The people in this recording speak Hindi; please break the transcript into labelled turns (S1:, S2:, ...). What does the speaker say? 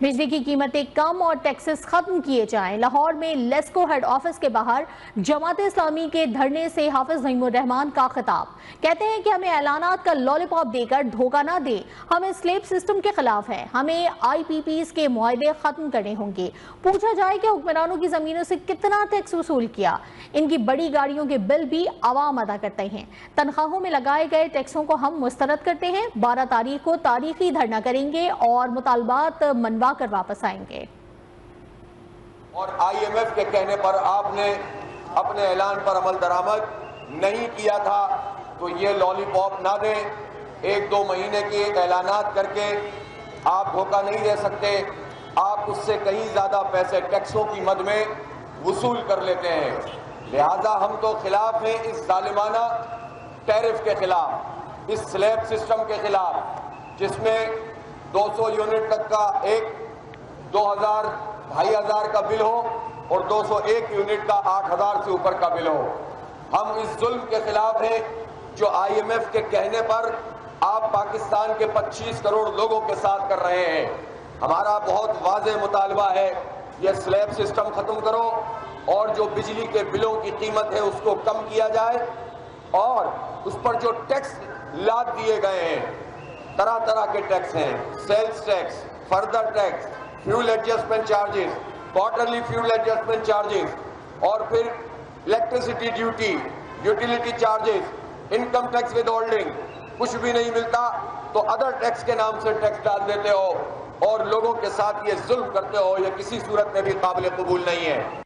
S1: बिजली की कीमतें कम और टैक्सेस खत्म किए जाएं। लाहौर में लेस्को हेड ऑफिस के बाहर जमात इस्लामी के धरने से हाफिज नईमुर्रहमान का खिताब। कहते हैं कि हमें ऐलानात का लॉलीपॉप देकर धोखा ना दे। हम स्लेब सिस्टम के खिलाफ हैं। हमें IPPs के मुआहदे खत्म करने होंगे। पूछा जाए कि हुक्मरानों की जमीनों से कितना टैक्स वसूल किया। इनकी बड़ी गाड़ियों के बिल भी आवाम अदा करते हैं। तनख्वाहों में लगाए गए टैक्सों को हम मुस्तरद करते हैं। 12 तारीख को तारीखी धरना करेंगे और मुतालबात मनवा कर वापस आएंगे।
S2: और IMF के कहने पर आपने अपने ऐलान पर अमल दरामद नहीं किया था, तो ये लॉलीपॉप ना दें। 1-2 महीने के ऐलानात करके आप धोखा नहीं दे सकते। आप उससे कहीं ज्यादा पैसे टैक्सों की मद में वसूल कर लेते हैं। लिहाजा हम तो खिलाफ हैं इस जालिमाना टैरिफ के खिलाफ, इस स्लैब सिस्टम के खिलाफ, जिसमें 200 यूनिट तक का एक 2000 2500 का बिल हो और 201 यूनिट का 8000 से ऊपर का बिल हो। हम इस जुल्म के खिलाफ हैं जो IMF के कहने पर आप पाकिस्तान के 25 करोड़ लोगों के साथ कर रहे हैं। हमारा बहुत वाज़ेह मुतालबा है, यह स्लैब सिस्टम खत्म करो और जो बिजली के बिलों की कीमत है उसको कम किया जाए और उस पर जो टैक्स लाद दिए गए हैं, तरह तरह के टैक्स हैं, sales tax, further tax, fuel adjustment charges, quarterly fuel adjustment charges और फिर electricity duty, utility charges, income tax withholding, कुछ भी नहीं मिलता तो अदर टैक्स के नाम से टैक्स डाल देते हो और लोगों के साथ ये जुल्म करते हो। ये किसी सूरत में भी काबिल कबूल नहीं है।